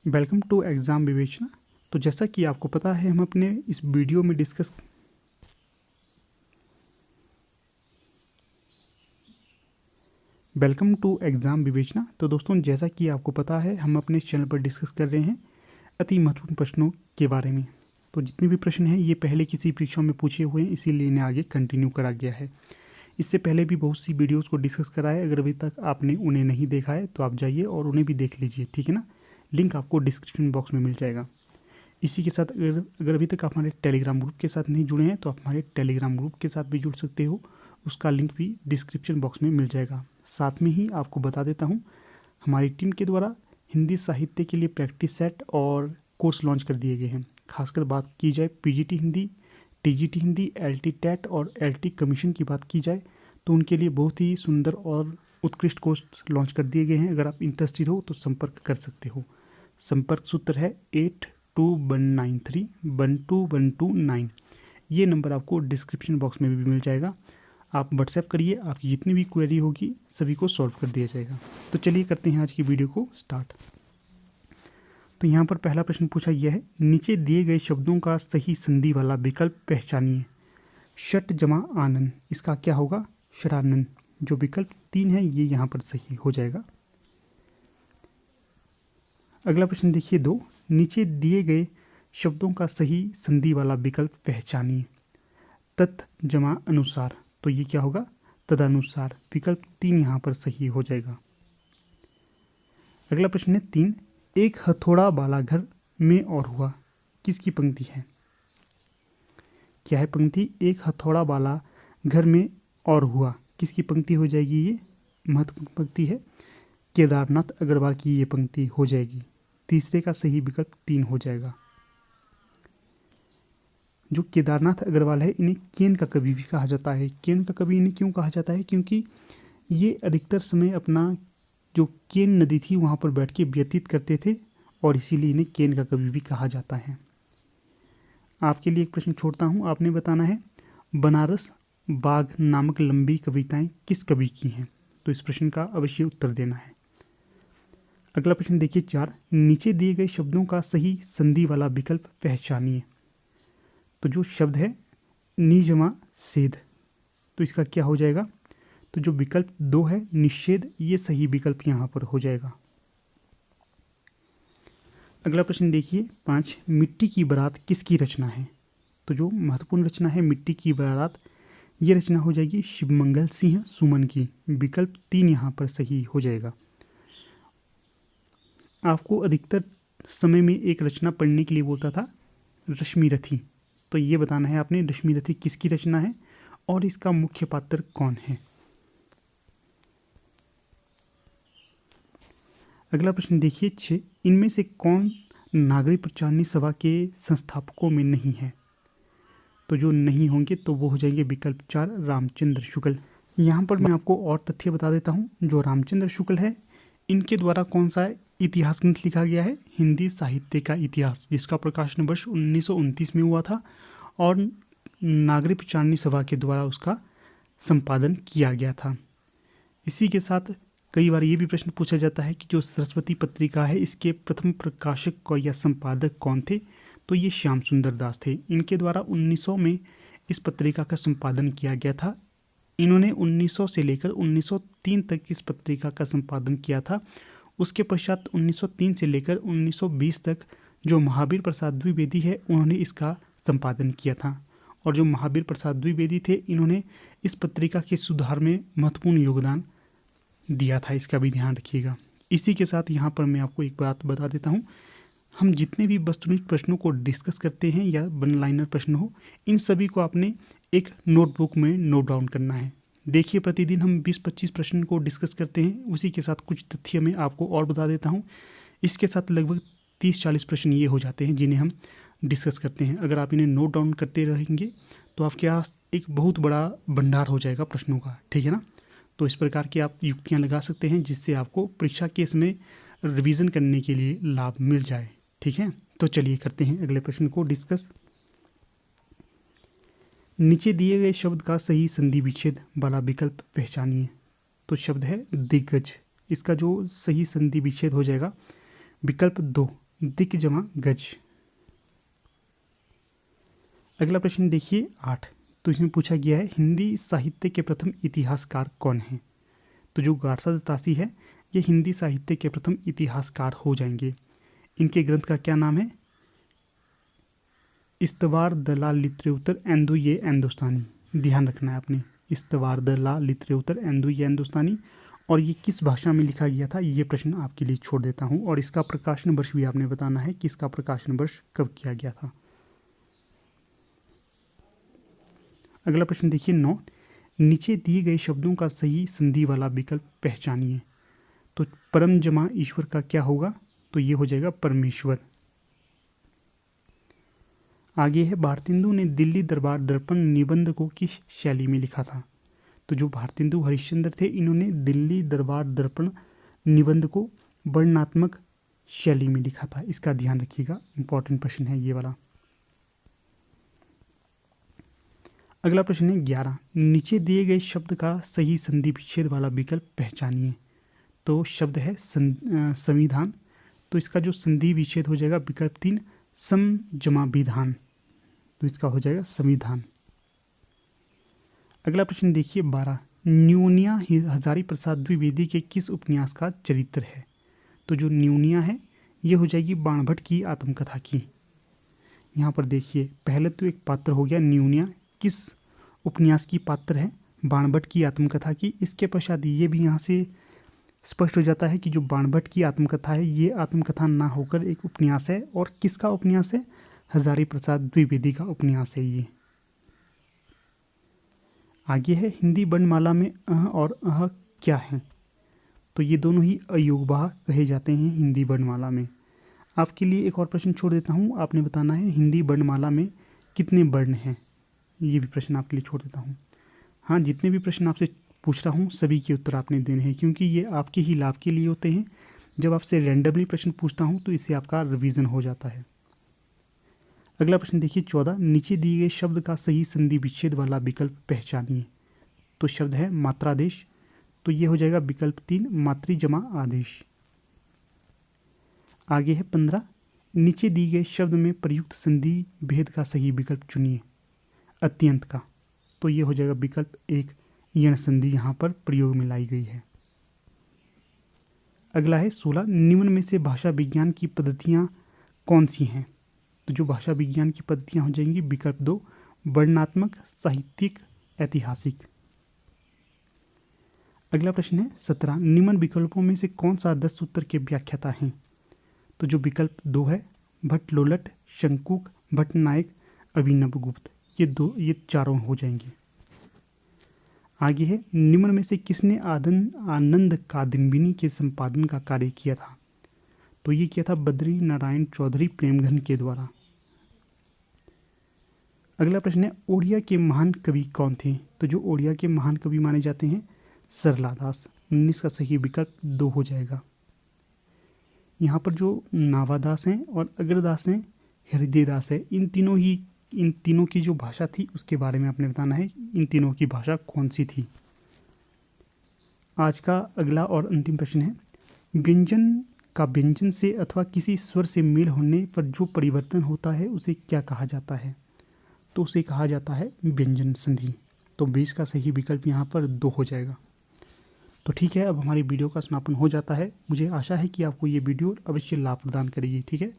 Welcome to exam विवेचना। तो जैसा कि आपको पता है हम अपने इस वीडियो में डिस्कस वेलकम टू एग्ज़ाम विवेचना। तो दोस्तों जैसा कि आपको पता है हम अपने चैनल पर डिस्कस कर रहे हैं अति महत्वपूर्ण प्रश्नों के बारे में। तो जितने भी प्रश्न हैं ये पहले किसी परीक्षा में पूछे हुए हैं, इसीलिए इन्हें आगे कंटिन्यू करा गया है। इससे पहले भी बहुत सी वीडियोस को डिस्कस करा है। अगर अभी तक आपने उन्हें नहीं देखा है तो आप जाइए और उन्हें भी देख लीजिए, ठीक है ना। लिंक आपको डिस्क्रिप्शन बॉक्स में मिल जाएगा। इसी के साथ अगर अभी तक आप हमारे टेलीग्राम ग्रुप के साथ नहीं जुड़े हैं तो आप हमारे टेलीग्राम ग्रुप के साथ भी जुड़ सकते हो। उसका लिंक भी डिस्क्रिप्शन बॉक्स में मिल जाएगा। साथ में ही आपको बता देता हूँ, हमारी टीम के द्वारा हिंदी साहित्य के लिए प्रैक्टिस सेट और कोर्स लॉन्च कर दिए गए हैं। खासकर बात की जाए PGT Hindi, TGT Hindi, LT TET और एलटी कमीशन की बात की जाए तो उनके लिए बहुत ही सुंदर और उत्कृष्ट कोर्स लॉन्च कर दिए गए हैं। अगर आप इंटरेस्टेड हो तो संपर्क कर सकते हो। संपर्क सूत्र है 8219312129। ये नंबर आपको डिस्क्रिप्शन बॉक्स में भी मिल जाएगा। आप व्हाट्सएप करिए, आपकी जितनी भी क्वेरी होगी सभी को सॉल्व कर दिया जाएगा। तो चलिए करते हैं आज की वीडियो को स्टार्ट। तो यहाँ पर पहला प्रश्न पूछा गया है, नीचे दिए गए शब्दों का सही संधि वाला विकल्प पहचानिए। षट जमा आनन, इसका क्या होगा? षडानन। जो विकल्प 3 है ये यहाँ पर सही हो जाएगा। अगला प्रश्न देखिए 2, नीचे दिए गए शब्दों का सही संधि वाला विकल्प पहचानिए। तत् जमा अनुसार, तो ये क्या होगा? तदनुसार। विकल्प 3 यहाँ पर सही हो जाएगा। अगला प्रश्न है 3, एक हथौड़ा वाला घर में और हुआ, किसकी पंक्ति है? क्या है पंक्ति? एक हथौड़ा वाला घर में और हुआ, किसकी पंक्ति हो जाएगी? ये महत्वपूर्ण पंक्ति है, केदारनाथ अग्रवाल की ये पंक्ति हो जाएगी। तीसरे का सही विकल्प 3 हो जाएगा। जो केदारनाथ अग्रवाल है इन्हें केन का कवि भी कहा जाता है। केन का कवि इन्हें क्यों कहा जाता है? क्योंकि ये अधिकतर समय अपना जो केन नदी थी वहाँ पर बैठ के व्यतीत करते थे और इसीलिए इन्हें केन का कवि भी कहा जाता है। आपके लिए एक प्रश्न छोड़ता हूँ, आपने बताना है बनारस बाघ नामक लंबी कविताएं किस कवि की हैं? तो इस प्रश्न का अवश्य उत्तर देना है। अगला प्रश्न देखिए 4, नीचे दिए गए शब्दों का सही संधि वाला विकल्प पहचानिए। तो जो शब्द है निजमा सेध, तो इसका क्या हो जाएगा? तो जो विकल्प 2 है निषेध, ये सही विकल्प यहाँ पर हो जाएगा। अगला प्रश्न देखिए 5, मिट्टी की बारात किसकी रचना है? तो जो महत्वपूर्ण रचना है मिट्टी की बारात, ये रचना हो जाएगी शिवमंगल सिंह सुमन की। विकल्प 3 यहाँ पर सही हो जाएगा। आपको अधिकतर समय में एक रचना पढ़ने के लिए बोलता था रश्मिरथी, तो ये बताना है आपने रश्मिरथी किसकी रचना है और इसका मुख्य पात्र कौन है। अगला प्रश्न देखिए 6, इनमें से कौन नागरिक प्रचारणी सभा के संस्थापकों में नहीं है? तो जो नहीं होंगे तो वो हो जाएंगे विकल्प 4 रामचंद्र शुक्ल। यहाँ पर मैं आपको और तथ्य बता देता हूँ। जो रामचंद्र शुक्ल है इनके द्वारा कौन सा इतिहास ग्रंथ लिखा गया है? हिंदी साहित्य का इतिहास, जिसका प्रकाशन वर्ष 1929 में हुआ था और नागरिक प्रचारणी सभा के द्वारा उसका संपादन किया गया था। इसी के साथ कई बार ये भी प्रश्न पूछा जाता है कि जो सरस्वती पत्रिका है इसके प्रथम प्रकाशक या संपादक कौन थे? तो ये श्याम सुंदर दास थे। इनके द्वारा 1900 में इस पत्रिका का संपादन किया गया था। इन्होंने 1900 से लेकर 1903 तक इस पत्रिका का संपादन किया था। उसके पश्चात 1903 से लेकर 1920 तक जो महावीर प्रसाद द्विवेदी है उन्होंने इसका संपादन किया था। और जो महावीर प्रसाद द्विवेदी थे इन्होंने इस पत्रिका के सुधार में महत्वपूर्ण योगदान दिया था, इसका भी ध्यान रखिएगा। इसी के साथ यहाँ पर मैं आपको एक बात बता देता हूँ, हम जितने भी वस्तुनिष्ठ प्रश्नों को डिस्कस करते हैं या वन लाइनर प्रश्न हो, इन सभी को आपने एक नोटबुक में नोट डाउन करना है। देखिए प्रतिदिन हम 20-25 प्रश्न को डिस्कस करते हैं, उसी के साथ कुछ तथ्य मैं आपको और बता देता हूँ। इसके साथ लगभग 30-40 प्रश्न ये हो जाते हैं जिन्हें हम डिस्कस करते हैं। अगर आप इन्हें नोट डाउन करते रहेंगे तो आपके पास एक बहुत बड़ा भंडार हो जाएगा प्रश्नों का, ठीक है ना। तो इस प्रकार की आप युक्तियाँ लगा सकते हैं जिससे आपको परीक्षा के समय रिवीजन करने के लिए लाभ मिल जाए, ठीक है। तो चलिए करते हैं अगले प्रश्न को डिस्कस। नीचे दिए गए शब्द का सही संधि विच्छेद वाला विकल्प पहचानिए। तो शब्द है दिग्गज, इसका जो सही संधि विच्छेद हो जाएगा विकल्प 2 दिक जमा गज। अगला प्रश्न देखिए 8। तो इसमें पूछा गया है हिंदी साहित्य के प्रथम इतिहासकार कौन हैं। तो जो गारसा दत्तासी है ये हिंदी साहित्य के प्रथम इतिहासकार हो जाएंगे। इनके ग्रंथ का क्या नाम है? इस्तवार दला लित्रेउतर एंदु ये एंदुस्तानी। ध्यान रखना है आपने, इस्तवार दला लित्रेउतर एंदु ये एंदुस्तानी। और ये किस भाषा में लिखा गया था ये प्रश्न आपके लिए छोड़ देता हूँ। और इसका प्रकाशन वर्ष भी आपने बताना है कि इसका प्रकाशन वर्ष कब किया गया था। अगला प्रश्न देखिए 9। नीचे दिए गए शब्दों का सही संधि वाला विकल्प पहचानिए। तो परम जमा ईश्वर का क्या होगा? तो ये हो जाएगा परमेश्वर। आगे है भारतेंदु ने दिल्ली दरबार दर्पण निबंध को किस शैली में लिखा था। तो जो भारतेंदु हरिश्चंद्र थे इन्होंने दिल्ली दरबार दर्पण निबंध को वर्णनात्मक शैली में लिखा था। इसका ध्यान रखिएगा, इंपॉर्टेंट प्रश्न है ये वाला। अगला प्रश्न है 11। नीचे दिए गए शब्द का सही संधि विच्छेद वाला विकल्प पहचानिए। तो शब्द है संविधान। तो इसका जो संधि विच्छेद हो जाएगा विकल्प 3 सम जमा विधान। तो इसका हो जाएगा संविधान। अगला प्रश्न देखिए 12। न्यूनिया हजारी प्रसाद द्विवेदी के किस उपन्यास का चरित्र है। तो जो न्यूनिया है ये हो जाएगी बाणभट्ट की आत्मकथा की। यहाँ पर देखिए पहले तो एक पात्र हो गया न्यूनिया, किस उपन्यास की पात्र है? बाणभट्ट की आत्मकथा की। इसके पश्चात ये भी यहाँ से स्पष्ट हो जाता है कि जो बाणभट्ट की आत्मकथा है ये आत्मकथा ना होकर एक उपन्यास है। और किसका उपन्यास है? हजारी प्रसाद द्विवेदी का उपन्यास है ये। आगे है हिंदी वर्णमाला में अह और अह क्या है। तो ये दोनों ही अयोगवाह कहे जाते हैं हिंदी वर्णमाला में। आपके लिए एक और प्रश्न छोड़ देता हूँ, आपने बताना है हिंदी वर्णमाला में कितने वर्ण हैं। ये भी प्रश्न आपके लिए छोड़ देता हूँ। हाँ, जितने भी प्रश्न आपसे पूछ रहा हूँ सभी के उत्तर आपने देने हैं, क्योंकि ये आपके ही लाभ के लिए होते हैं। जब आपसे रैंडमली प्रश्न पूछता हूँ तो इससे आपका रिवीजन हो जाता है। अगला प्रश्न देखिए 14। नीचे दिए गए शब्द का सही संधि विच्छेद वाला विकल्प पहचानिए। तो शब्द है मात्रादेश। तो ये हो जाएगा विकल्प 3 मातृ जमा आदेश। आगे है 15। नीचे दिए गए शब्द में प्रयुक्त संधि भेद का सही विकल्प चुनिए। अत्यंत का। तो ये हो जाएगा विकल्प 1 यण संधि यहाँ पर प्रयोग में लाई गई है। अगला है 16। निम्न में से भाषा विज्ञान की पद्धतियाँ कौन सी हैं। तो जो भाषा विज्ञान की पद्धतियाँ हो जाएंगी विकल्प 2 वर्णनात्मक, साहित्यिक, ऐतिहासिक। अगला प्रश्न है 17। निम्न विकल्पों में से कौन सा 10 सूत्र के व्याख्याता हैं। तो जो विकल्प 2 है भट्ट लोलट, शंकुक, भट्टनायक, अभिनवगुप्त। ये चारों हो जाएंगे। आगे है निम्न में से किसने आनंद कादम्बिनी के संपादन का कार्य किया था। तो ये किया था बद्री नारायण चौधरी प्रेमघन के द्वारा। अगला प्रश्न है ओडिया के महान कवि कौन थे। तो जो ओडिया के महान कवि माने जाते हैं सरला दास। 19 का सही विकल्प 2 हो जाएगा। यहाँ पर जो नावादास हैं और अग्रदास हैं, हृदयदास है, इन तीनों की जो भाषा थी उसके बारे में आपने बताना है इन तीनों की भाषा कौन सी थी। आज का अगला और अंतिम प्रश्न है व्यंजन का व्यंजन से अथवा किसी स्वर से मेल होने पर जो परिवर्तन होता है उसे क्या कहा जाता है। तो उसे कहा जाता है व्यंजन संधि। तो 20 का सही विकल्प यहाँ पर 2 हो जाएगा। तो ठीक है, अब हमारी वीडियो का समापन हो जाता है। मुझे आशा है कि आपको ये वीडियो अवश्य लाभ प्रदान करेगी। ठीक है,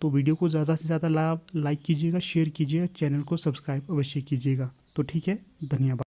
तो वीडियो को ज़्यादा से ज़्यादा लाइक कीजिएगा, शेयर कीजिएगा, चैनल को सब्सक्राइब अवश्य कीजिएगा। तो ठीक है, धन्यवाद।